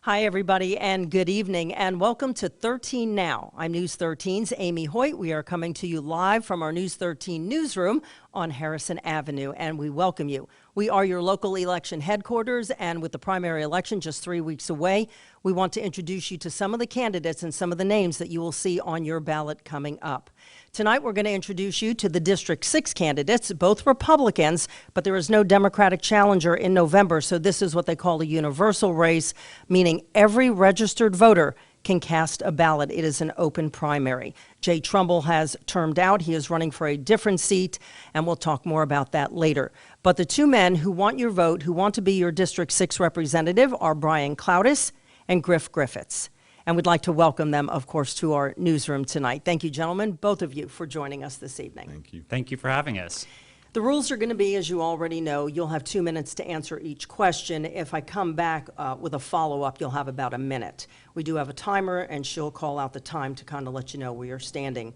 Hi, everybody, and good evening, and welcome to 13 Now. I'm News 13's Amy Hoyt. We are coming to you live from our News 13 newsroom on Harrison Avenue, and we welcome you. We are your local election headquarters, and with the primary election just 3 weeks away, we want to introduce you to some of the candidates and some of the names that you will see on your ballot coming up. Tonight, we're going to introduce you to the District 6 candidates, both Republicans, but there is no Democratic challenger in November, so this is what they call a universal race, meaning every registered voter can cast a ballot. It is an open primary. Jay Trumbull has termed out. He is running for a different seat, and we'll talk more about that later. But the two men who want your vote, who want to be your District 6 representative, are Clowdus and Griffitts. And we'd like to welcome them, of course, to our newsroom tonight. Thank you, gentlemen, both of you, for joining us this evening. Thank you. Thank you for having us. The rules are going to be, as you already know, you'll have 2 minutes to answer each question. If I come back with a follow-up, you'll have about a minute. We do have a timer, and she'll call out the time to kind of let you know where you're standing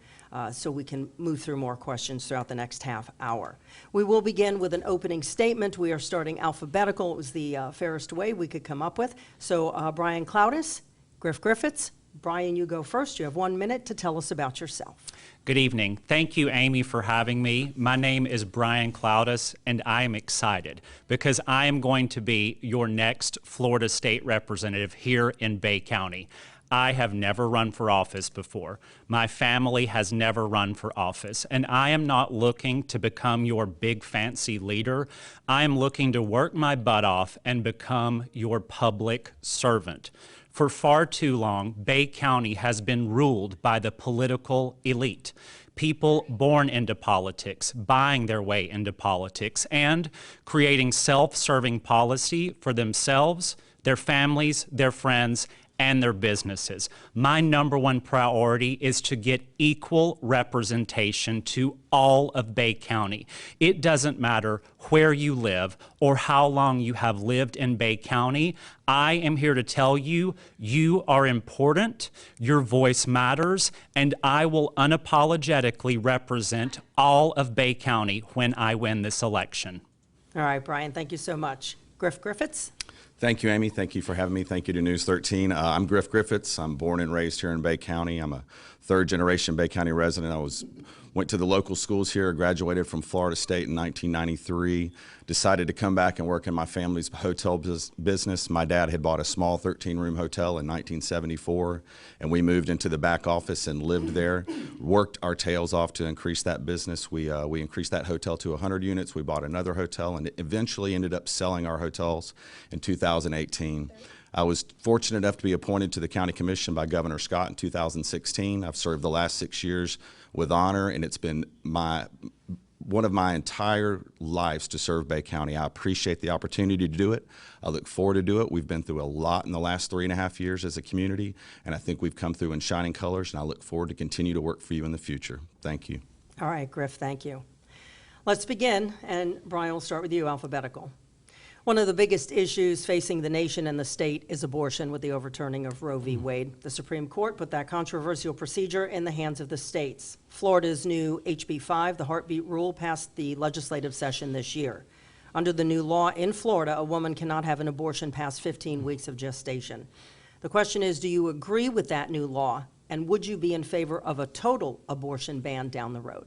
so we can move through more questions throughout the next half hour. We will begin with an opening statement. We are starting alphabetical. It was the fairest way we could come up with. So Clowdus, Griffitts. Brian, you go first. You have 1 minute to tell us about yourself. Good evening. Thank you, Amy, for having me. My name is Brian Clowdus, and I am excited because I am going to be your next Florida State Representative here in Bay County. I have never run for office before. My family has never run for office, and I am not looking to become your big fancy leader. I am looking to work my butt off and become your public servant. For far too long, Bay County has been ruled by the political elite. People born into politics, buying their way into politics, and creating self-serving policy for themselves, their families, their friends, and their businesses. My number one priority is to get equal representation to all of Bay County. It doesn't matter where you live or how long you have lived in Bay County. I am here to tell you, you are important, your voice matters, and I will unapologetically represent all of Bay County when I win this election. All right, Brian, thank you so much. Griffitts? Thank you, Amy. Thank you for having me. Thank you to News 13. I'm Griffitts. I'm born and raised here in Bay County. I'm a third-generation Bay County resident. Went to the local schools here, graduated from Florida State in 1993, decided to come back and work in my family's hotel business. My dad had bought a small 13-room hotel in 1974, and we moved into the back office and lived there, worked our tails off to increase that business. We increased that hotel to 100 units. We bought another hotel and eventually ended up selling our hotels in 2018. I was fortunate enough to be appointed to the County Commission by Governor Scott in 2016. I've served the last 6 years with honor, and it's been one of my entire lives to serve Bay County. I appreciate the opportunity to do it. I look forward to do it. We've been through a lot in the last 3.5 years as a community, and I think we've come through in shining colors, and I look forward to continue to work for you in the future. Thank you. All right, Griff, thank you. Let's begin, and Brian, we'll start with you, alphabetical. One of the biggest issues facing the nation and the state is abortion with the overturning of Roe v. Wade. The Supreme Court put that controversial procedure in the hands of the states. Florida's new HB 5, the heartbeat rule, passed the legislative session this year. Under the new law in Florida, a woman cannot have an abortion past 15 weeks of gestation. The question is, do you agree with that new law, and would you be in favor of a total abortion ban down the road?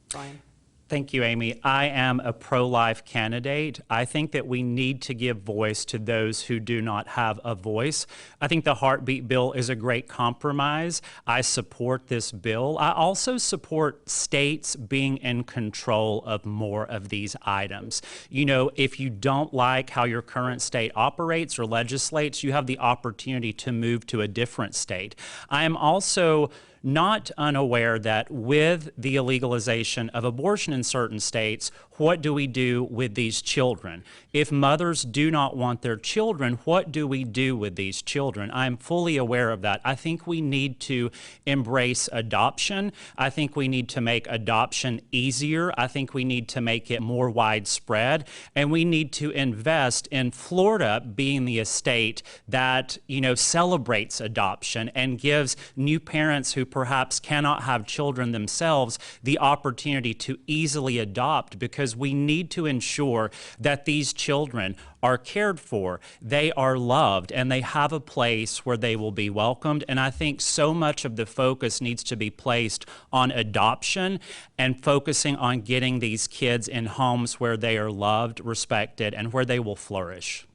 Brian? Thank you, Amy. I am a pro-life candidate. I think that we need to give voice to those who do not have a voice. I think the heartbeat bill is a great compromise. I support this bill. I also support states being in control of more of these items. You know, if you don't like how your current state operates or legislates, you have the opportunity to move to a different state. I am also not unaware that with the illegalization of abortion in certain states, what do we do with these children? If mothers do not want their children, what do we do with these children? I'm fully aware of that. I think we need to embrace adoption. I think we need to make adoption easier. I think we need to make it more widespread. And we need to invest in Florida being the state that, celebrates adoption and gives new parents who perhaps cannot have children themselves the opportunity to easily adopt, because we need to ensure that these children are cared for, they are loved, and they have a place where they will be welcomed. And I think so much of the focus needs to be placed on adoption and focusing on getting these kids in homes where they are loved, respected, and where they will flourish.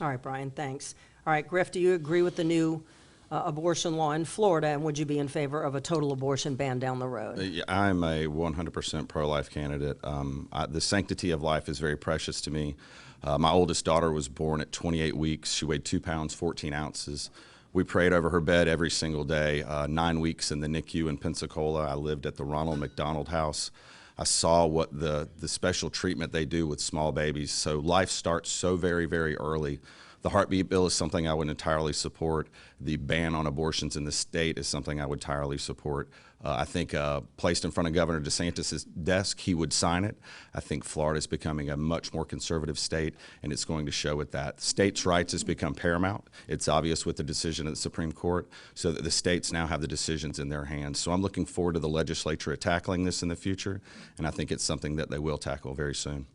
All right, Brian, thanks. All right, Griff, do you agree with the new abortion law in Florida, and would you be in favor of a total abortion ban down the road? I'm a 100% pro-life candidate. The sanctity of life is very precious to me. My oldest daughter was born at 28 weeks. She weighed 2 pounds, 14 ounces. We prayed over her bed every single day. 9 weeks in the NICU in Pensacola. I lived at the Ronald McDonald House. I saw what the special treatment they do with small babies. So life starts so very, very early. The heartbeat bill is something I would entirely support. The ban on abortions in the state is something I would entirely support. I think placed in front of Governor DeSantis' desk, he would sign it. I think Florida is becoming a much more conservative state, and it's going to show with that. States' rights has become paramount. It's obvious with the decision of the Supreme Court, so that the states now have the decisions in their hands. So I'm looking forward to the legislature tackling this in the future, and I think it's something that they will tackle very soon.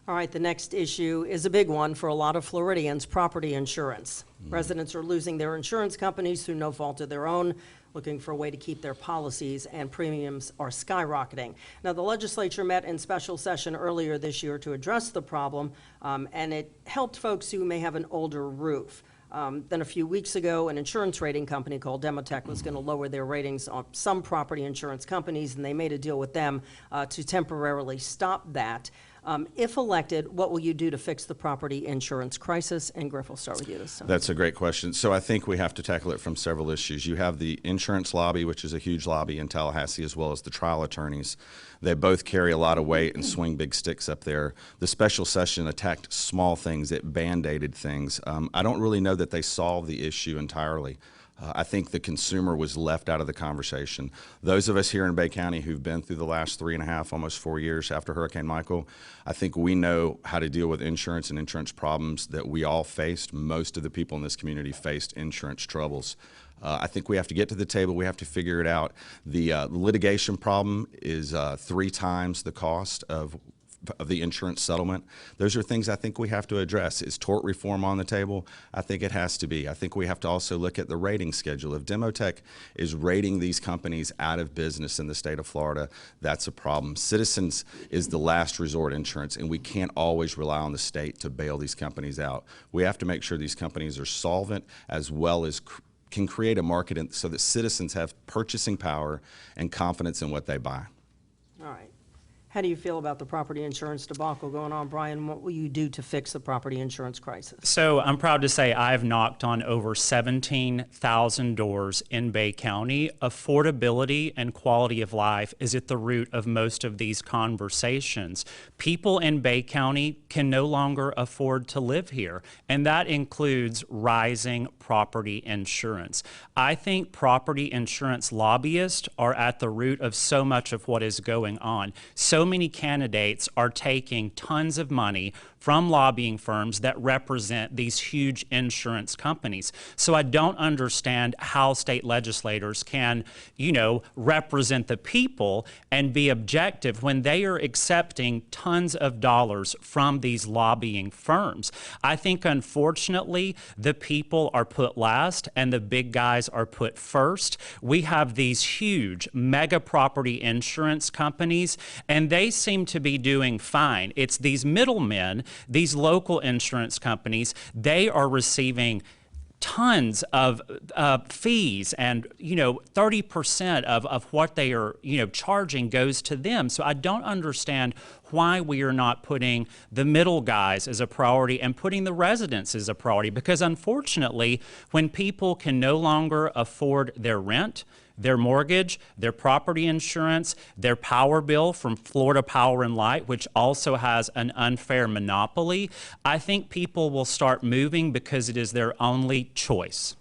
All right, the next issue is a big one for a lot of Floridians, property insurance. Residents are losing their insurance companies through no fault of their own, looking for a way to keep their policies, and premiums are skyrocketing. Now, the legislature met in special session earlier this year to address the problem, and it helped folks who may have an older roof. Then a few weeks ago, an insurance rating company called Demotech was going to lower their ratings on some property insurance companies, and they made a deal with them to temporarily stop that. If elected, what will you do to fix the property insurance crisis? And Griff, we'll start with you this time. That's a great question. So I think we have to tackle it from several issues. You have the insurance lobby, which is a huge lobby in Tallahassee, as well as the trial attorneys. They both carry a lot of weight and swing big sticks up there. The special session attacked small things. It band-aided things. I don't really know that they solved the issue entirely. I think the consumer was left out of the conversation. Those of us here in Bay County who've been through the last 3.5, almost 4 years after Hurricane Michael, I think we know how to deal with insurance and insurance problems that we all faced. Most of the people in this community faced insurance troubles. I think we have to get to the table. We have to figure it out. The litigation problem is 3 times the cost of the insurance settlement. Those are things I think we have to address. Is tort reform on the table? I think it has to be. I think we have to also look at the rating schedule. If Demotech is rating these companies out of business in the state of Florida, that's a problem. Citizens is the last resort insurance, and we can't always rely on the state to bail these companies out. We have to make sure these companies are solvent as well as can create a market so that citizens have purchasing power and confidence in what they buy. All right. How do you feel about the property insurance debacle going on, Brian? What will you do to fix the property insurance crisis? So I'm proud to say I've knocked on over 17,000 doors in Bay County. Affordability and quality of life is at the root of most of these conversations. People in Bay County can no longer afford to live here, and that includes rising property insurance. I think property insurance lobbyists are at the root of so much of what is going on. So many candidates are taking tons of money from lobbying firms that represent these huge insurance companies. So I don't understand how state legislators can, represent the people and be objective when they are accepting tons of dollars from these lobbying firms. I think, unfortunately, the people are put last and the big guys are put first. We have these huge mega property insurance companies, and they seem to be doing fine. It's these middlemen, these local insurance companies, they are receiving tons of fees, and 30% of what they are charging goes to them. So I don't understand why we are not putting the middle guys as a priority and putting the residents as a priority, because unfortunately when people can no longer afford their rent, their mortgage, their property insurance, their power bill from Florida Power and Light, which also has an unfair monopoly, I think people will start moving because it is their only choice.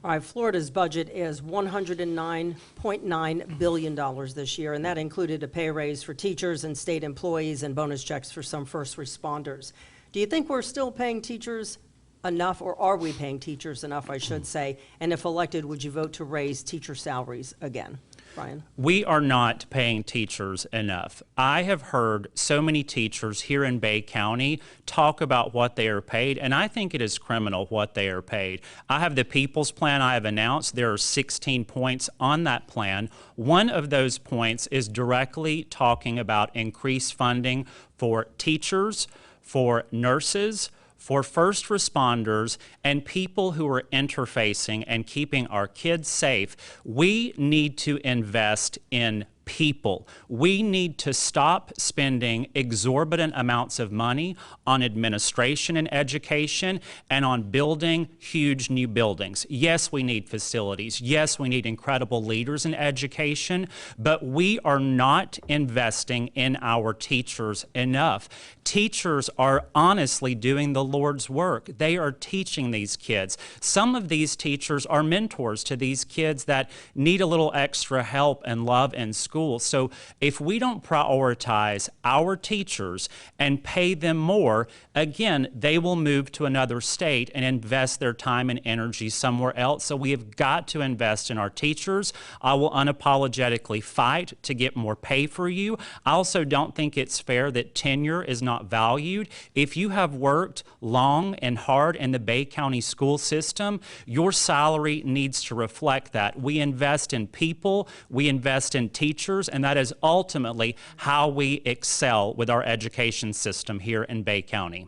All right, Florida's budget is $109.9 billion this year, and that included a pay raise for teachers and state employees and bonus checks for some first responders. Do you think we're still paying teachers enough, or are we paying teachers enough, I should say? And if elected, would you vote to raise teacher salaries again? Brian? We are not paying teachers enough. I have heard so many teachers here in Bay County talk about what they are paid, and I think it is criminal what they are paid. I have the People's Plan I have announced. There are 16 points on that plan. One of those points is directly talking about increased funding for teachers, for nurses, for first responders, and people who are interfacing and keeping our kids safe. We need to invest in people. We need to stop spending exorbitant amounts of money on administration and education and on building huge new buildings. Yes, we need facilities. Yes, we need incredible leaders in education, but we are not investing in our teachers enough. Teachers are honestly doing the Lord's work. They are teaching these kids. Some of these teachers are mentors to these kids that need a little extra help and love in school. So if we don't prioritize our teachers and pay them more, again, they will move to another state and invest their time and energy somewhere else. So we have got to invest in our teachers. I will unapologetically fight to get more pay for you. I also don't think it's fair that tenure is not valued. If you have worked long and hard in the Bay County school system, your salary needs to reflect that. We invest in people, we invest in teachers, and that is ultimately how we excel with our education system here in Bay County.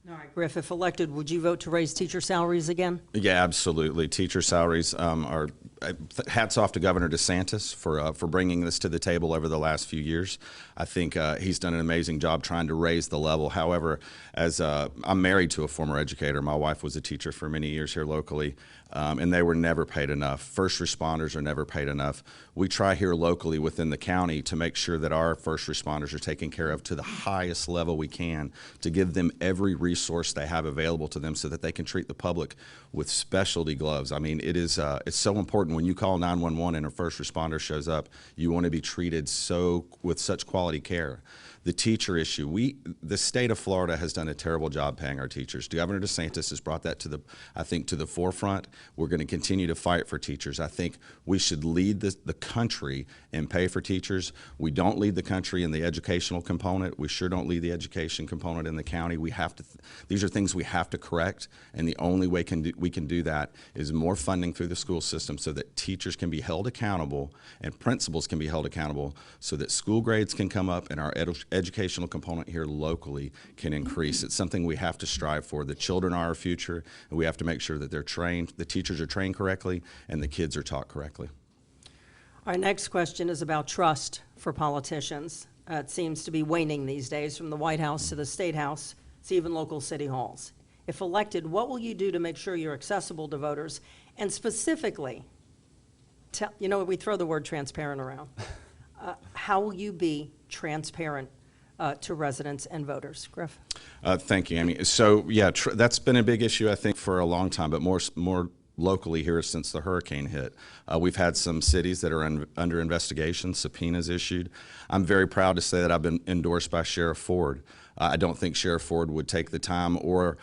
All right, Griff, if elected, would you vote to raise teacher salaries again? Yeah, absolutely. Teacher salaries are hats off to Governor DeSantis for bringing this to the table over the last few years. I think he's done an amazing job trying to raise the level. However, as I'm married to a former educator, my wife was a teacher for many years here locally, and they were never paid enough. First responders are never paid enough. We try here locally within the county to make sure that our first responders are taken care of to the highest level we can, to give them every resource they have available to them so that they can treat the public with specialty gloves. I mean, it's so important when you call 911 and a first responder shows up, you want to be treated with such quality care. The teacher issue, the state of Florida has done a terrible job paying our teachers. Governor DeSantis has brought that to the forefront. We're going to continue to fight for teachers. I think we should lead the country and pay for teachers. We don't lead the country in the educational component. We sure don't lead the education component in the county. These are things we have to correct, and the only way we can do that is more funding through the school system so that teachers can be held accountable and principals can be held accountable so that school grades can come up and our educational component here locally can increase. It's something we have to strive for. The children are our future, and we have to make sure that they're trained, the teachers are trained correctly, and the kids are taught correctly. Our next question is about trust for politicians. It seems to be waning these days from the White House to the State House to even local city halls. If elected, what will you do to make sure you're accessible to voters? And specifically, we throw the word transparent around. How will you be transparent to residents and voters? Griff? Thank you, Amy. So, yeah, that's been a big issue, I think, for a long time, but more locally here since the hurricane hit. We've had some cities that are under investigation, subpoenas issued. I'm very proud to say that I've been endorsed by Sheriff Ford. I don't think Sheriff Ford would take the time or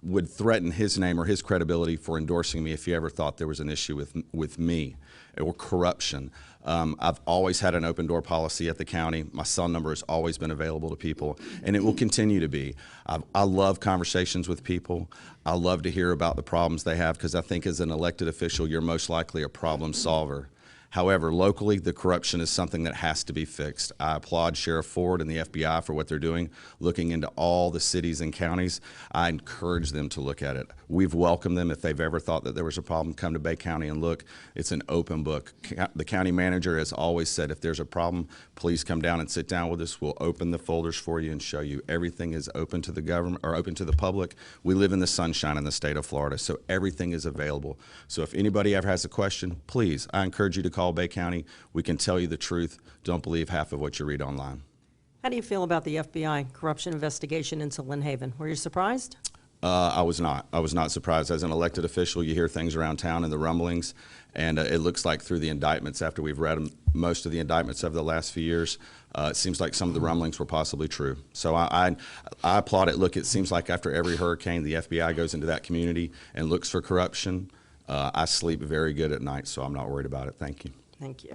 would threaten his name or his credibility for endorsing me if he ever thought there was an issue with me or corruption. I've always had an open door policy at the county. My cell number has always been available to people, and it will continue to be. I love conversations with people. I love to hear about the problems they have because I think as an elected official, you're most likely a problem solver. However, locally, the corruption is something that has to be fixed. I applaud Sheriff Ford and the FBI for what they're doing, looking into all the cities and counties. I encourage them to look at it. We've welcomed them. If they've ever thought that there was a problem, come to Bay County and look. It's an open book. The county manager has always said, if there's a problem, please come down and sit down with us. We'll open the folders for you and show you. Everything is open to the government or open to the public. We live in the sunshine in the state of Florida, so everything is available. So if anybody ever has a question, please, I encourage you to call Bay County. We can tell you the truth. Don't believe half of what you read online. How do you feel about the FBI corruption investigation into Lynn Haven? Were you surprised? I was not. I was not surprised. As an elected official, you hear things around town and the rumblings, and it looks like through the indictments, after we've read most of the indictments over the last few years, it seems like some of the rumblings were possibly true. So I applaud it. Look, it seems like after every hurricane, the FBI goes into that community and looks for corruption. I sleep very good at night, so I'm not worried about it. Thank you. Thank you.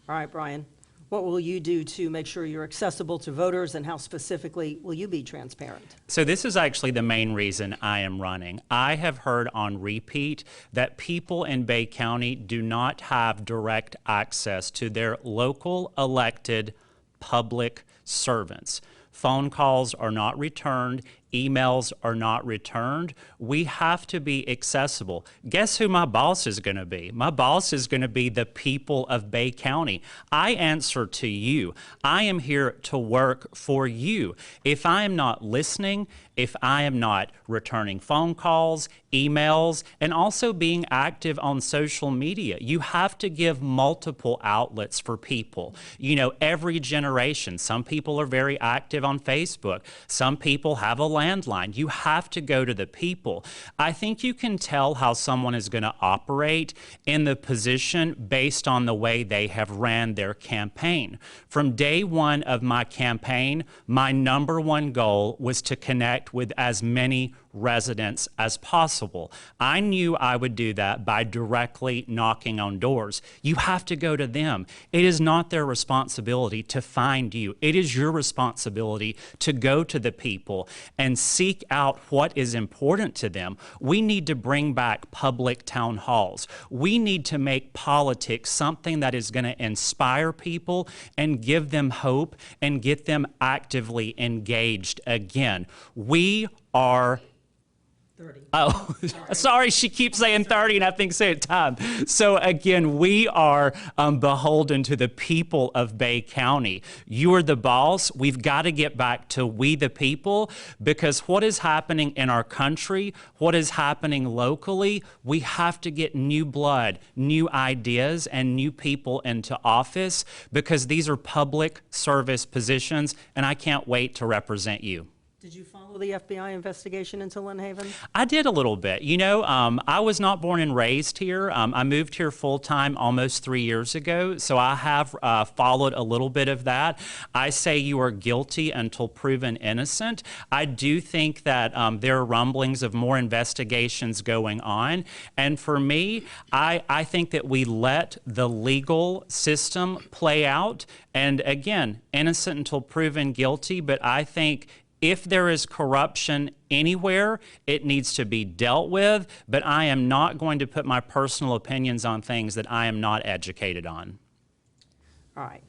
All right, Brian, what will you do to make sure you're accessible to voters, and how specifically will you be transparent? So this is actually the main reason I am running. I have heard on repeat that people in Bay County do not have direct access to their local elected public servants. Phone calls are not returned. Emails are not returned. We have to be accessible. Guess who my boss is going to be? My boss is going to be the people of Bay County. I answer to you. I am here to work for you. If I am not listening, if I am not returning phone calls, emails, and also being active on social media, you have to give multiple outlets for people. You know, every generation, some people are very active on Facebook. Some people have a landline. You have to go to the people. I think you can tell how someone is going to operate in the position based on the way they have ran their campaign. From day one of my campaign, my #1 goal was to connect with as many residents as possible. I knew I would do that by directly knocking on doors. You have to go to them. It is not their responsibility to find you. It is your responsibility to go to the people and seek out what is important to them. We need to bring back public town halls. We need to make politics something that is going to inspire people and give them hope and get them actively engaged again. We are 30. Oh, sorry, she keeps saying 30 and I think say it time. So again, we are beholden to the people of Bay County. You are the boss. We've got to get back to we the people, because what is happening in our country, what is happening locally, we have to get new blood, new ideas, and new people into office, because these are public service positions, and I can't wait to represent you. Did you follow the FBI investigation into Lynn Haven? I did a little bit. You know, I was not born and raised here. I moved here full-time almost 3 years ago, so I have followed a little bit of that. I say you are guilty until proven innocent. I do think that there are rumblings of more investigations going on, and for me, I think that we let the legal system play out, and again, innocent until proven guilty, but I think if there is corruption anywhere, it needs to be dealt with, but I am not going to put my personal opinions on things that I am not educated on. All right.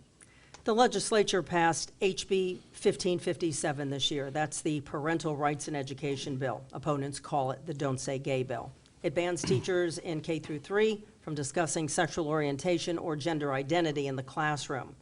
The legislature passed HB 1557 this year. That's the Parental Rights in Education bill. Opponents call it the Don't Say Gay bill. It bans teachers in K through 3 from discussing sexual orientation or gender identity in the classroom.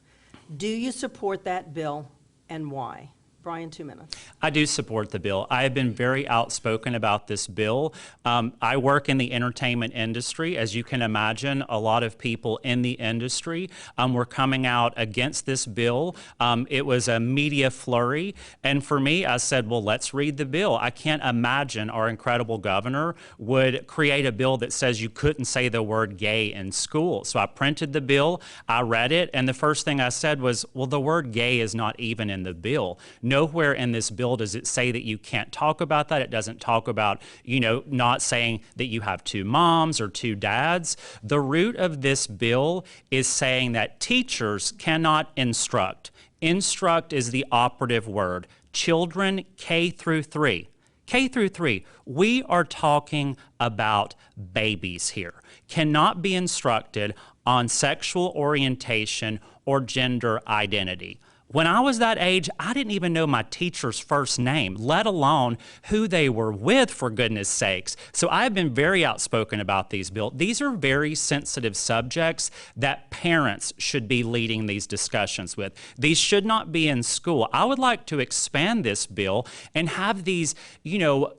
Do you support that bill, and why? Brian, 2 minutes. I do support the bill. I have been very outspoken about this bill. I work in the entertainment industry. As you can imagine, a lot of people in the industry were coming out against this bill. It was a media flurry. And for me, I said, well, let's read the bill. I can't imagine our incredible governor would create a bill that says you couldn't say the word gay in school. So I printed the bill, I read it, and the first thing I said was, well, the word gay is not even in the bill. Nowhere in this bill does it say that you can't talk about that. It doesn't talk about, you know, not saying that you have 2 moms or 2 dads. The root of this bill is saying that teachers cannot instruct. Instruct is the operative word. Children K through 3. K through 3, we are talking about babies here, cannot be instructed on sexual orientation or gender identity. When I was that age, I didn't even know my teacher's first name, let alone who they were with, for goodness sakes. So I've been very outspoken about these bills. These are very sensitive subjects that parents should be leading these discussions with. These should not be in school. I would like to expand this bill and have these, you know,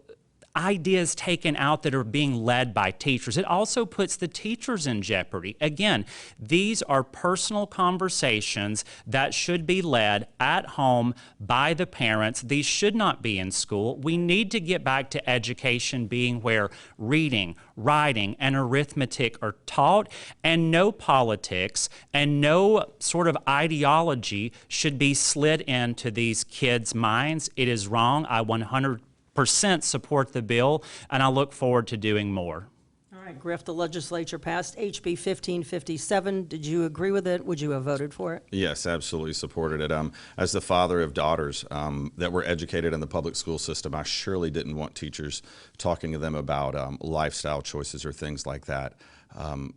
ideas taken out that are being led by teachers. It also puts the teachers in jeopardy. Again, these are personal conversations that should be led at home by the parents. These should not be in school. We need to get back to education being where reading, writing, and arithmetic are taught, and no politics and no sort of ideology should be slid into these kids' minds. It is wrong. I 100% support the bill, and I look forward to doing more. All right, Griff, the legislature passed HB 1557. Did you agree with it? Would you have voted for it? Yes, absolutely supported it. As the father of daughters that were educated in the public school system, I surely didn't want teachers talking to them about lifestyle choices or things like that.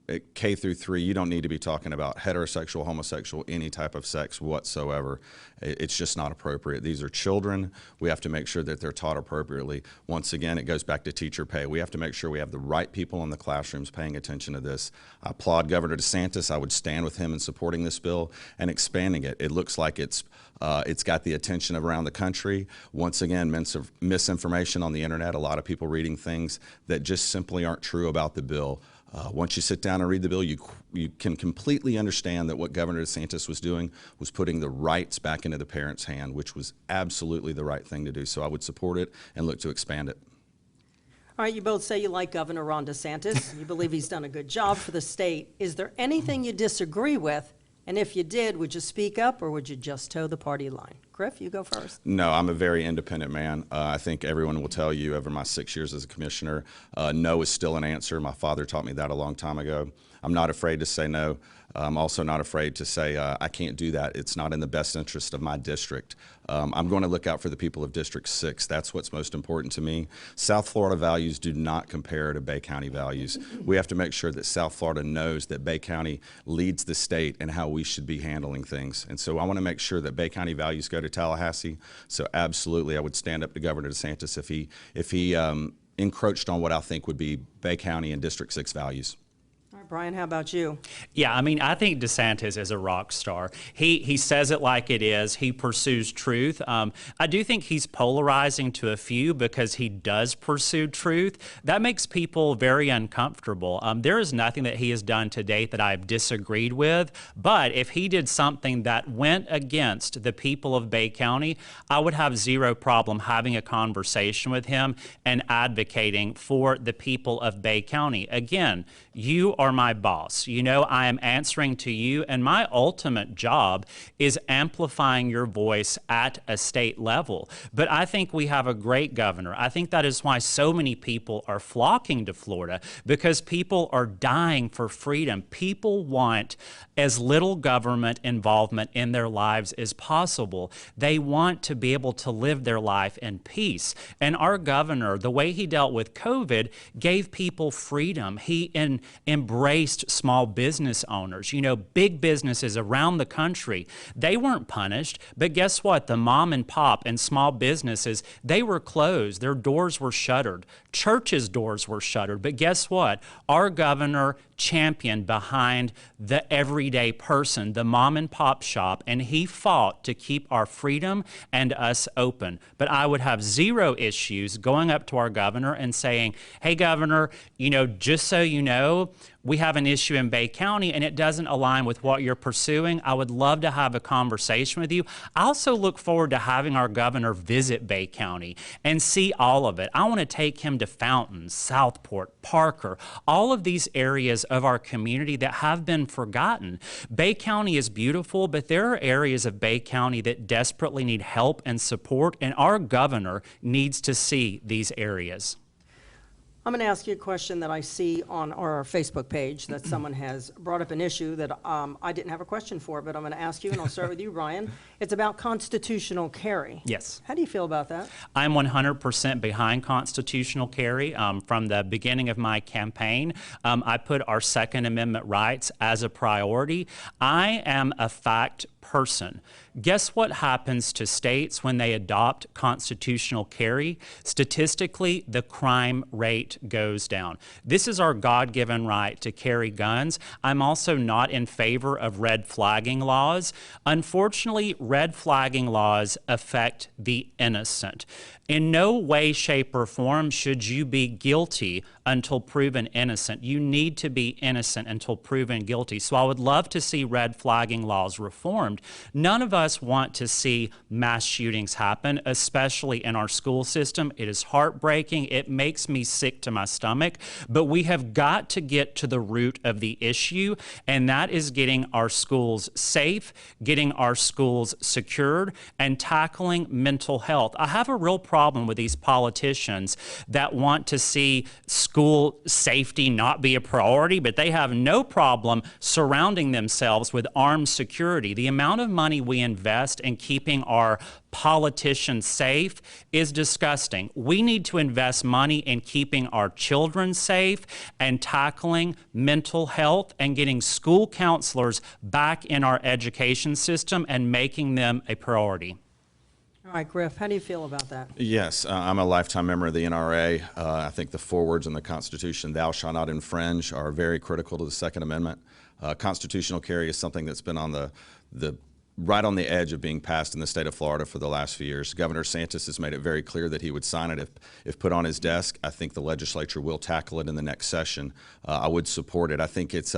At K through 3, you don't need to be talking about heterosexual, homosexual, any type of sex whatsoever. It's just not appropriate. These are children. We have to make sure that they're taught appropriately. Once again, it goes back to teacher pay. We have to make sure we have the right people in the classrooms paying attention to this. I applaud Governor DeSantis. I would stand with him in supporting this bill and expanding it. It looks like it's got the attention of around the country. Once again, misinformation on the internet, a lot of people reading things that just simply aren't true about the bill. Once you sit down and read the bill, you can completely understand that what Governor DeSantis was doing was putting the rights back into the parents' hand, which was absolutely the right thing to do. So I would support it and look to expand it. All right, you both say you like Governor Ron DeSantis. You believe he's done a good job for the state. Is there anything you disagree with? And if you did, would you speak up or would you just toe the party line? Griff, you go first. No, I'm a very independent man. I think everyone will tell you over my 6 years as a commissioner, no is still an answer. My father taught me that a long time ago. I'm not afraid to say no. I'm also not afraid to say I can't do that. It's not in the best interest of my district. I'm going to look out for the people of District 6. That's what's most important to me. South Florida values do not compare to Bay County values. We have to make sure that South Florida knows that Bay County leads the state and how we should be handling things. And so I want to make sure that Bay County values go to Tallahassee. So absolutely, I would stand up to Governor DeSantis if he encroached on what I think would be Bay County and District 6 values. All right, Brian, how about you? Yeah, I mean, I think DeSantis is a rock star. He says it like it is. He pursues truth. I do think he's polarizing to a few because he does pursue truth. That makes people very uncomfortable. There is nothing that he has done to date that I've disagreed with, but if he did something that went against the people of Bay County, I would have zero problem having a conversation with him and advocating for the people of Bay County. Again, you are my boss. You know, I am answering to you, and my ultimate job is amplifying your voice at a state level. But I think we have a great governor. I think that is why so many people are flocking to Florida, because people are dying for freedom. People want as little government involvement in their lives as possible. They want to be able to live their life in peace. And our governor, the way he dealt with COVID, gave people freedom. He embraced small business owners. You know, big businesses around the country, they weren't punished, but guess what? The mom and pop and small businesses, they were closed. Their doors were shuttered. Churches' doors were shuttered. But guess what? Our governor championed behind the everyday person, the mom and pop shop, and he fought to keep our freedom and us open. But I would have zero issues going up to our governor and saying, hey, governor, you know, just so you know, we have an issue in Bay County and it doesn't align with what you're pursuing. I would love to have a conversation with you. I also look forward to having our governor visit Bay County and see all of it. I want to take him to Fountain, Southport, Parker, all of these areas of our community that have been forgotten. Bay County is beautiful, but there are areas of Bay County that desperately need help and support, and our governor needs to see these areas. I'm going to ask you a question that I see on our Facebook page that someone has brought up an issue that I didn't have a question for, but I'm going to ask you, and I'll start with you, Brian. It's about constitutional carry. Yes. How do you feel about that? I'm 100% behind constitutional carry. From the beginning of my campaign, I put our Second Amendment rights as a priority. I am a fact person. Guess what happens to states when they adopt constitutional carry? Statistically, the crime rate goes down. This is our God-given right to carry guns. I'm also not in favor of red flagging laws. Unfortunately, red flagging laws affect the innocent. In no way, shape, or form should you be guilty until proven innocent. You need to be innocent until proven guilty. So I would love to see red flagging laws reformed. None of us want to see mass shootings happen, especially in our school system. It is heartbreaking. It makes me sick to my stomach. But we have got to get to the root of the issue, and that is getting our schools safe, getting our schools secured, and tackling mental health. I have a real problem with these politicians that want to see school safety not be a priority, but they have no problem surrounding themselves with armed security. The amount of money we invest in keeping our politicians safe is disgusting. We need to invest money in keeping our children safe and tackling mental health and getting school counselors back in our education system and making them a priority. All right, Griff, how do you feel about that? Yes, I'm a lifetime member of the NRA. I think the four words in the Constitution, thou shalt not infringe, are very critical to the Second Amendment. Constitutional carry is something that's been on the right on the edge of being passed in the state of Florida for the last few years. Governor DeSantis has made it very clear that he would sign it if put on his desk. I think the legislature will tackle it in the next session. I would support it. I think it's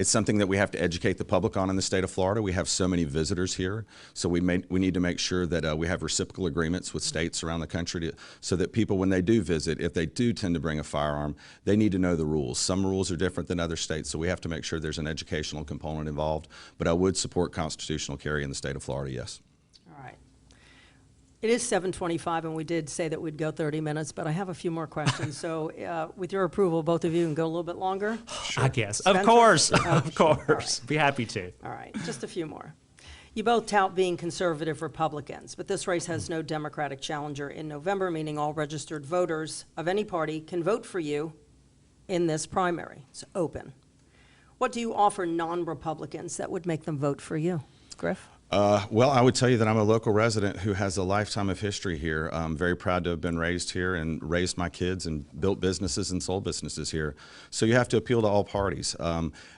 something that we have to educate the public on in the state of Florida. We have so many visitors here, so we need to make sure that we have reciprocal agreements with states around the country so that people, when they do visit, if they do tend to bring a firearm, they need to know the rules. Some rules are different than other states, so we have to make sure there's an educational component involved. But I would support constitutional carry in the state of Florida, yes. All right. It is 7:25, and we did say that we'd go 30 minutes, but I have a few more questions. So with your approval, both of you can go a little bit longer? Sure. I guess. Spencer? Of course. Oh, of course. Right. Be happy to. All right, just a few more. You both tout being conservative Republicans, but this race has no Democratic challenger in November, meaning all registered voters of any party can vote for you in this primary. It's open. What do you offer non-Republicans that would make them vote for you? Griff? Well, I would tell you that I'm a local resident who has a lifetime of history here. I'm very proud to have been raised here and raised my kids and built businesses and sold businesses here. So you have to appeal to all parties.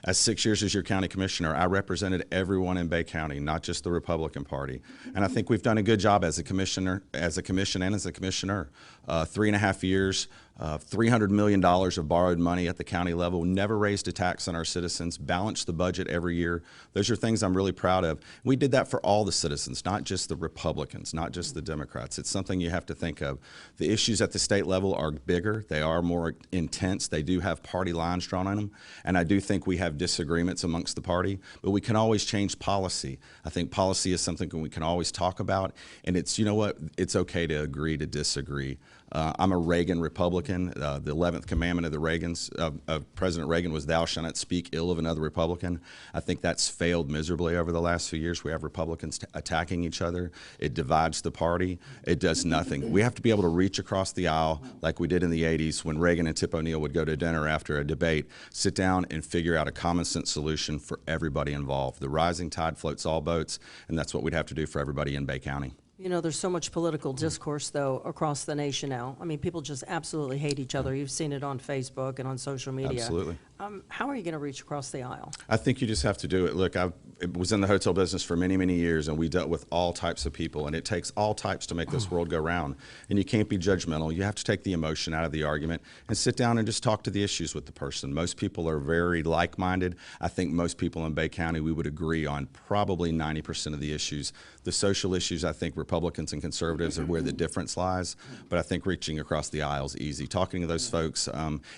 As 6 years as your county commissioner, I represented everyone in Bay County, not just the Republican Party. And I think we've done a good job as a commissioner, as a commission, and as a commissioner. 3.5 years. $300 million of borrowed money at the county level, never raised a tax on our citizens, balanced the budget every year. Those are things I'm really proud of. We did that for all the citizens, not just the Republicans, not just the Democrats. It's something you have to think of. The issues at the state level are bigger. They are more intense. They do have party lines drawn on them. And I do think we have disagreements amongst the party, but we can always change policy. I think policy is something we can always talk about. And it's, you know what, it's okay to agree to disagree. I'm a Reagan Republican. The 11th commandment of the Reagans, of President Reagan, was thou shalt not speak ill of another Republican. I think that's failed miserably over the last few years. We have Republicans attacking each other. It divides the party. It does nothing. We have to be able to reach across the aisle like we did in the 80s when Reagan and Tip O'Neill would go to dinner after a debate, sit down and figure out a common sense solution for everybody involved. The rising tide floats all boats, and that's what we'd have to do for everybody in Bay County. You know, there's so much political discourse, though, across the nation now. I mean, people just absolutely hate each other. You've seen it on Facebook and on social media. Absolutely. How are you going to reach across the aisle? I think you just have to do it. Look, I was in the hotel business for many, many years, and we dealt with all types of people, and it takes all types to make this world go round. And you can't be judgmental. You have to take the emotion out of the argument and sit down and just talk to the issues with the person. Most people are very like-minded. I think most people in Bay County, we would agree on probably 90% of the issues. The social issues, I think Republicans and conservatives are where the difference lies, but I think reaching across the aisle is easy. Talking to those folks,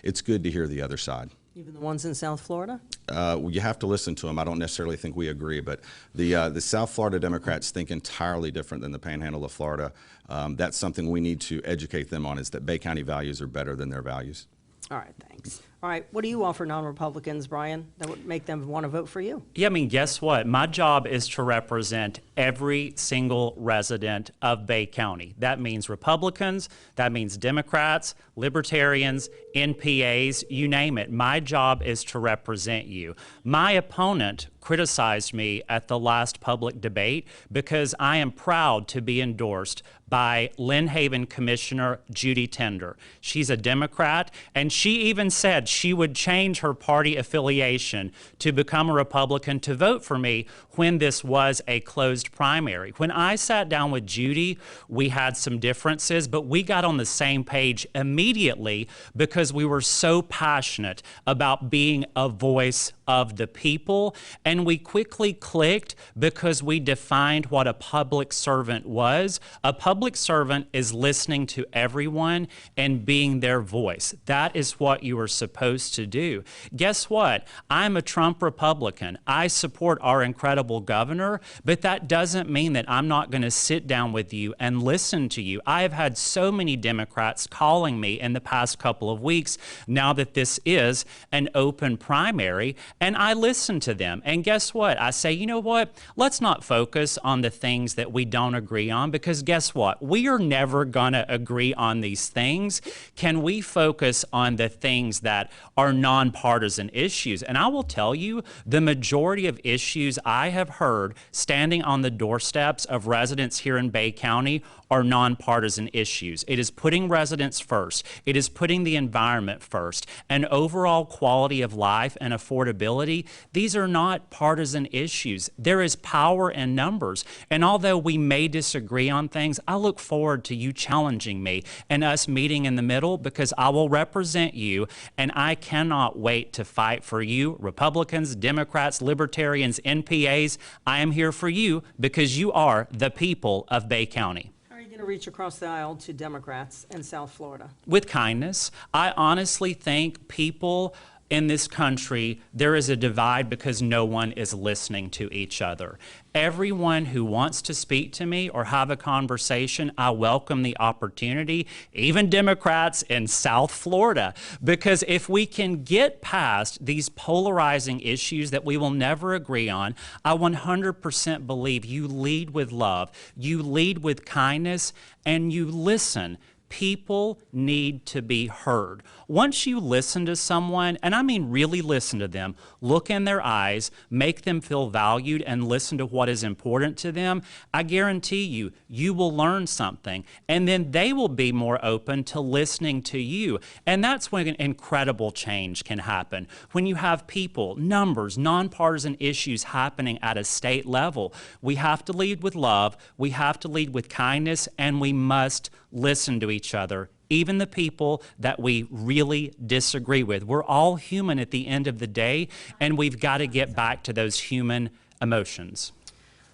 it's good to hear the other side. Even the ones in South Florida? You have to listen to them. I don't necessarily think we agree, but the South Florida Democrats think entirely different than the Panhandle of Florida. That's something we need to educate them on, is that Bay County values are better than their values. All right, thanks. All right, what do you offer non-Republicans, Brian, that would make them want to vote for you? Yeah, I mean, guess what? My job is to represent every single resident of Bay County. That means Republicans, that means Democrats, Libertarians, NPAs, you name it. My job is to represent you. My opponent criticized me at the last public debate because I am proud to be endorsed by Lynn Haven Commissioner Judy Tender. She's a Democrat, and she even said she would change her party affiliation to become a Republican to vote for me when this was a closed primary. When I sat down with Judy, we had some differences, but we got on the same page immediately because we were so passionate about being a voice of the people, and we quickly clicked because we defined what a public servant was. A public servant is listening to everyone and being their voice. That is what you are supposed to do. Guess what? I'm a Trump Republican. I support our incredible governor, but that doesn't mean that I'm not going to sit down with you and listen to you. I have had so many Democrats calling me in the past couple of weeks now that this is an open primary, and I listen to them. And guess what? I say, you know what? Let's not focus on the things that we don't agree on, because guess what? We are never going to agree on these things. Can we focus on the things that are nonpartisan issues? And I will tell you, the majority of issues I have heard standing on the doorsteps of residents here in Bay County are nonpartisan issues. It is putting residents first. It is putting the environment first. And overall quality of life and affordability, these are not partisan issues. There is power in numbers. And although we may disagree on things, I look forward to you challenging me and us meeting in the middle, because I will represent you, and I cannot wait to fight for you, Republicans, Democrats, Libertarians, NPAs. I am here for you because you are the people of Bay County. To reach across the aisle to Democrats in South Florida? With kindness. I honestly think people in this country, there is a divide because no one is listening to each other. Everyone who wants to speak to me or have a conversation, I welcome the opportunity, even Democrats in South Florida, because if we can get past these polarizing issues that we will never agree on, I 100% believe you lead with love, you lead with kindness, and you listen. People need to be heard. Once you listen to someone, and I mean really listen to them, look in their eyes, make them feel valued, and listen to what is important to them, I guarantee you, you will learn something. And then they will be more open to listening to you. And that's when an incredible change can happen. When you have people, numbers, nonpartisan issues happening at a state level, we have to lead with love, we have to lead with kindness, and we must listen to each other, even the people that we really disagree with. We're all human at the end of the day, and we've got to get back to those human emotions.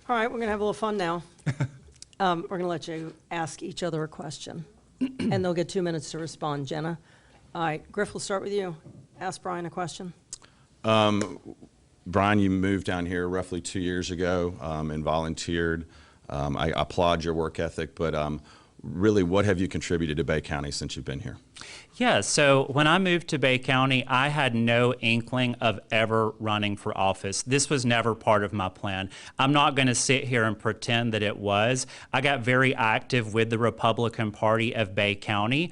All right, we're going to have a little fun now. We're going to let you ask each other a question, and they'll get 2 minutes to respond. Jenna? All right, Griff, we'll start with you. Ask Brian a question. Brian, you moved down here roughly 2 years ago and volunteered. I applaud your work ethic, but really, what have you contributed to Bay County since you've been here? Yeah, so when I moved to Bay County, I had no inkling of ever running for office. This was never part of my plan. I'm not going to sit here and pretend that it was. I got very active with the Republican Party of Bay County.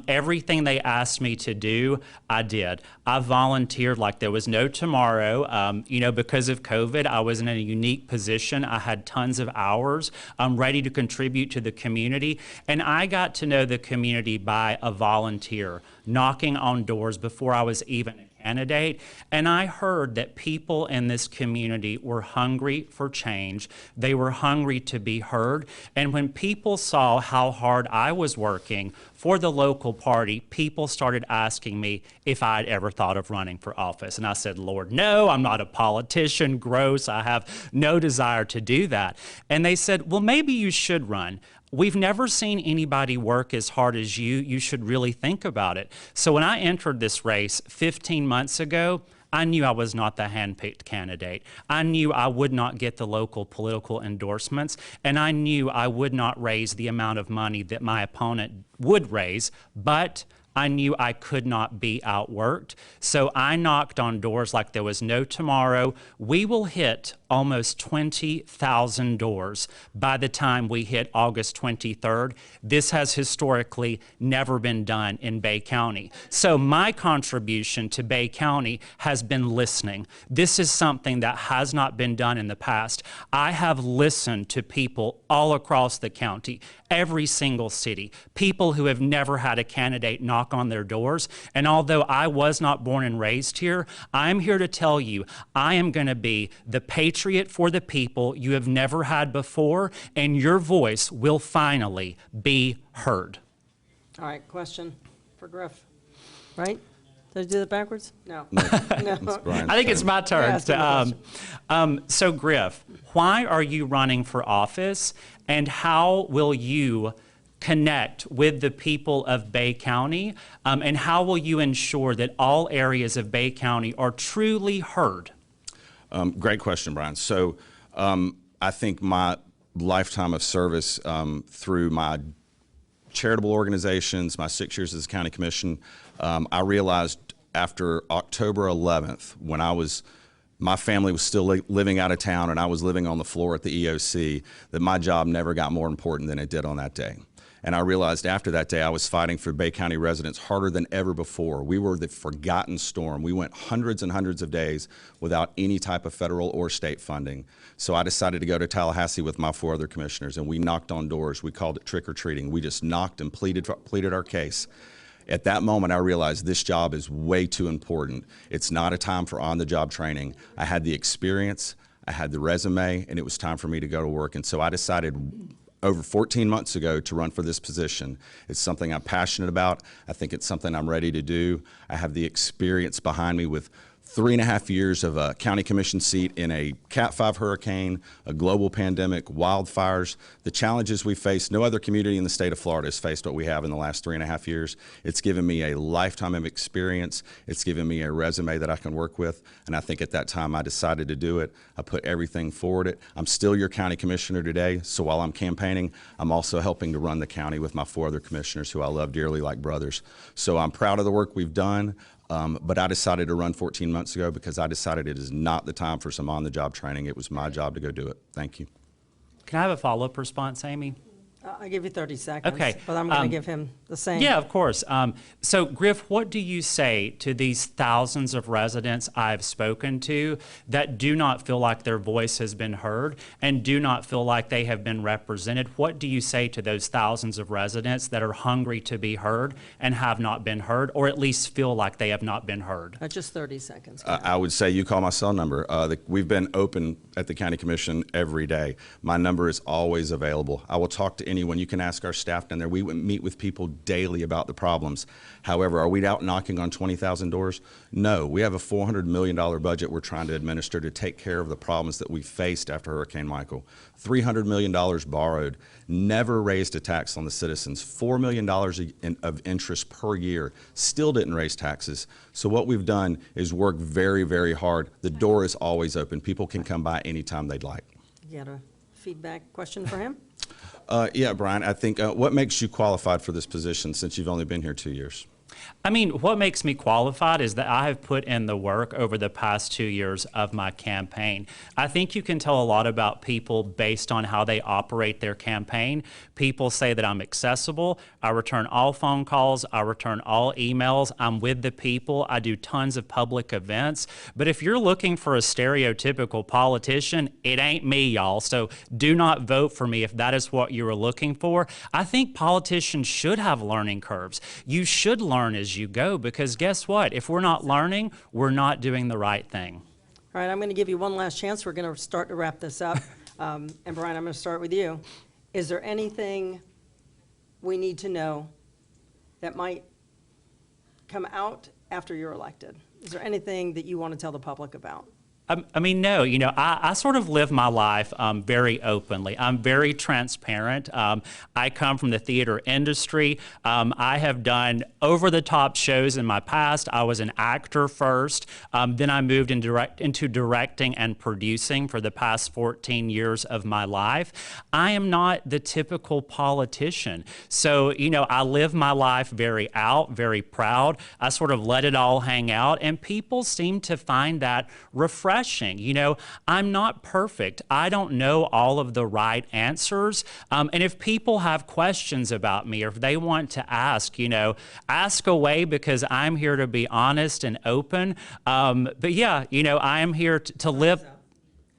Everything they asked me to do, I did. I volunteered like there was no tomorrow. Because of COVID, I was in a unique position. I had tons of hours. I'm ready to contribute to the community. And I got to know the community by a volunteer, knocking on doors before I was even a candidate. And I heard that people in this community were hungry for change. They were hungry to be heard. And when people saw how hard I was working for the local party, people started asking me if I'd ever thought of running for office. And I said, Lord, no, I'm not a politician. Gross. I have no desire to do that. And they said, well, maybe you should run. We've never seen anybody work as hard as you. You should really think about it. So when I entered this race 15 months ago, I knew I was not the hand-picked candidate. I knew I would not get the local political endorsements, and I knew I would not raise the amount of money that my opponent would raise, but I knew I could not be outworked. So I knocked on doors like there was no tomorrow. We will hit almost 20,000 doors by the time we hit August 23rd. This has historically never been done in Bay County. So my contribution to Bay County has been listening. This is something that has not been done in the past. I have listened to people all across the county, every single city, people who have never had a candidate knock on their doors. And although I was not born and raised here, I'm here to tell you, I am going to be the patriot for the people you have never had before, and your voice will finally be heard. All right, question for Griff. Right? Did I do that backwards? No. No. No. Brian's I think it's turn. my turn. Yeah, ask him the So Griff, why are you running for office, and how will you connect with the people of Bay County, and how will you ensure that all areas of Bay County are truly heard? Great question, Brian. So I think my lifetime of service through my charitable organizations, my 6 years as county commission, I realized after October 11th, when my family was still living out of town and I was living on the floor at the EOC, that my job never got more important than it did on that day. And I realized after that day I was fighting for Bay County residents harder than ever before. We were the forgotten storm. We went hundreds and hundreds of days without any type of federal or state funding. So I decided to go to Tallahassee with my 4 other commissioners, and we knocked on doors. We called it trick-or-treating. We just knocked and pleaded our case. At that moment, I realized this job is way too important. It's not a time for on-the-job training. I had the experience, I had the resume, and it was time for me to go to work. And so I decided over 14 months ago to run for this position. It's something I'm passionate about. I think it's something I'm ready to do. I have the experience behind me with 3.5 years of a county commission seat in a Cat 5 hurricane, a global pandemic, wildfires, the challenges we face. No other community in the state of Florida has faced what we have in the last 3.5 years. It's given me a lifetime of experience. It's given me a resume that I can work with. And I think at that time I decided to do it. I put everything forward it. I'm still your county commissioner today. So while I'm campaigning, I'm also helping to run the county with my 4 other commissioners who I love dearly like brothers. So I'm proud of the work we've done. But I decided to run 14 months ago because I decided it is not the time for some on-the-job training. It was my job to go do it. Thank you. Can I have a follow-up response, Amy? I'll give you 30 seconds. Okay. But I'm going to give him the same. Yeah, of course. So, Griff, what do you say to these thousands of residents I've spoken to that do not feel like their voice has been heard and do not feel like they have been represented? What do you say to those thousands of residents that are hungry to be heard and have not been heard, or at least feel like they have not been heard? Just 30 seconds. I would say you call my cell number. We've been open at the County Commission every day. My number is always available. I will talk to anyone. You can ask our staff down there. We meet with people daily about the problems. However, are we out knocking on 20,000 doors? No. We have a $400 million budget we're trying to administer to take care of the problems that we faced after Hurricane Michael. $300 million borrowed, never raised a tax on the citizens, $4 million of interest per year, still didn't raise taxes. So what we've done is work very, very hard. The door is always open. People can come by anytime they'd like. You got a feedback question for him? Yeah, Brian, I think what makes you qualified for this position since you've only been here 2 years? I mean, what makes me qualified is that I have put in the work over the past 2 years of my campaign. I think you can tell a lot about people based on how they operate their campaign. People say that I'm accessible. I return all phone calls. I return all emails. I'm with the people. I do tons of public events. But if you're looking for a stereotypical politician, it ain't me, y'all. So do not vote for me if that is what you are looking for. I think politicians should have learning curves. You should learn as you go, because guess what? If we're not learning, we're not doing the right thing. All right, I'm going to give you one last chance. We're going to start to wrap this up. And Brian, I'm going to start with you. Is there anything we need to know that might come out after you're elected? Is there anything that you want to tell the public about? I mean, no, I sort of live my life very openly. I'm very transparent. I come from the theater industry. I have done over-the-top shows in my past. I was an actor first. Then I moved into directing and producing for the past 14 years of my life. I am not the typical politician. So, I live my life very out, very proud. I sort of let it all hang out, and people seem to find that refreshing. I'm not perfect. I don't know all of the right answers. And if people have questions about me, or if they want to ask, ask away, because I'm here to be honest and open. But yeah, I am here to live.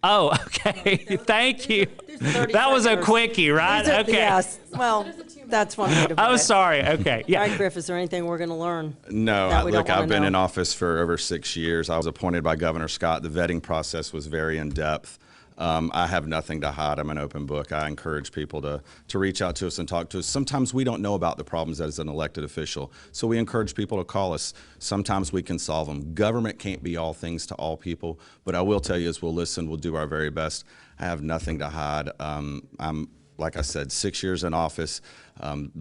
Oh, okay. Thank you. That was a quickie, right? Okay. Yes. Well, that's one way to put it. Oh, sorry. Okay. Yeah. All right, Griff, is there anything we're going to learn? No. Look, I've been in office for over 6 years. I was appointed by Governor Scott. The vetting process was very in-depth. I have nothing to hide. I'm an open book. I encourage people to reach out to us and talk to us. Sometimes we don't know about the problems as an elected official, so we encourage people to call us. Sometimes we can solve them. Government can't be all things to all people, but I will tell you is we'll listen, we'll do our very best. I have nothing to hide. I'm, like I said, 6 years in office.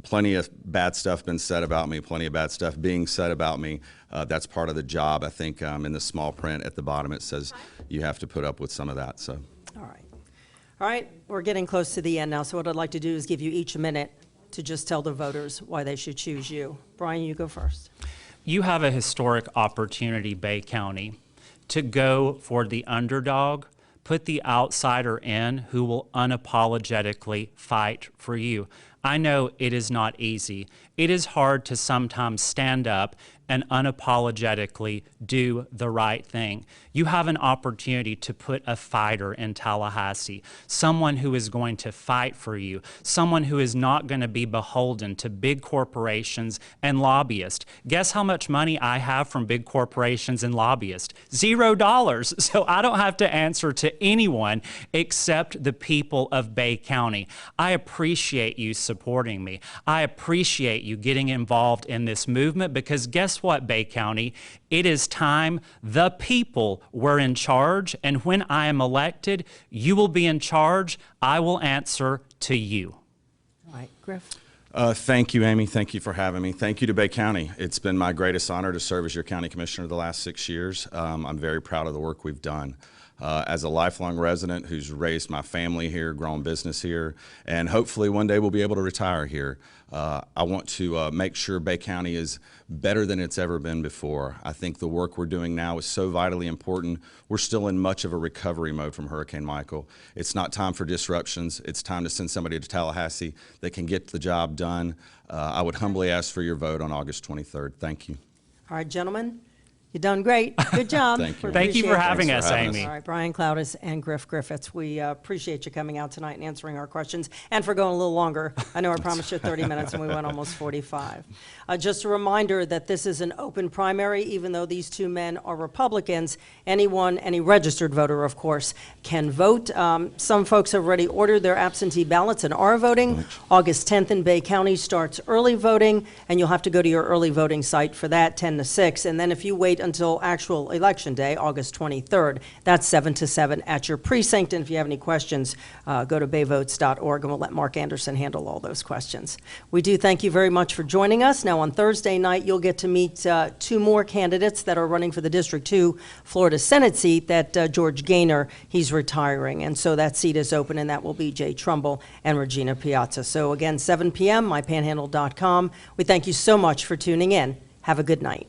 Plenty of bad stuff been said about me, plenty of bad stuff being said about me. That's part of the job. I think in the small print at the bottom it says you have to put up with some of that. So. All right, we're getting close to the end now, so what I'd like to do is give you each a minute to just tell the voters why they should choose you. Brian, you go first. You have a historic opportunity, Bay County, to go for the underdog, put the outsider in who will unapologetically fight for you. I know it is not easy. It is hard to sometimes stand up and unapologetically do the right thing. You have an opportunity to put a fighter in Tallahassee, someone who is going to fight for you, someone who is not going to be beholden to big corporations and lobbyists. Guess how much money I have from big corporations and lobbyists? $0. So I don't have to answer to anyone except the people of Bay County. I appreciate you supporting me. I appreciate you getting involved in this movement, because guess what, Bay County? It is time the people were in charge, and when I am elected, you will be in charge. I will answer to you. All right, Griff. Thank you, Amy. Thank you for having me. Thank you to Bay County. It's been my greatest honor to serve as your county commissioner the last 6 years. I'm very proud of the work we've done. As a lifelong resident who's raised my family here, grown business here, and hopefully one day we'll be able to retire here. I want to make sure Bay County is better than it's ever been before. I think the work we're doing now is so vitally important. We're still in much of a recovery mode from Hurricane Michael. It's not time for disruptions. It's time to send somebody to Tallahassee that can get the job done. I would humbly ask for your vote on August 23rd. Thank you. All right, gentlemen. You've done great. Good job. Thank you. Thank you for having us, Amy. All right, Brian Clowdus and Griff Griffitts, we appreciate you coming out tonight and answering our questions, and for going a little longer. I know I promised you 30 minutes, and we went almost 45. Just a reminder that this is an open primary. Even though these two men are Republicans, anyone, any registered voter, of course, can vote. Some folks have already ordered their absentee ballots and are voting. August 10th in Bay County starts early voting, and you'll have to go to your early voting site for that, 10 to 6. And then if you wait until actual election day, August 23rd, that's 7 to 7 at your precinct. And if you have any questions, go to bayvotes.org, and we'll let Mark Anderson handle all those questions. We do thank you very much for joining us. Now, on Thursday night, you'll get to meet two more candidates that are running for the District 2 Florida Senate seat. That George Gaynor, he's retiring, and so that seat is open, and that will be Jay Trumbull and Regina Piazza. So again, 7 p.m., mypanhandle.com. We thank you so much for tuning in. Have a good night.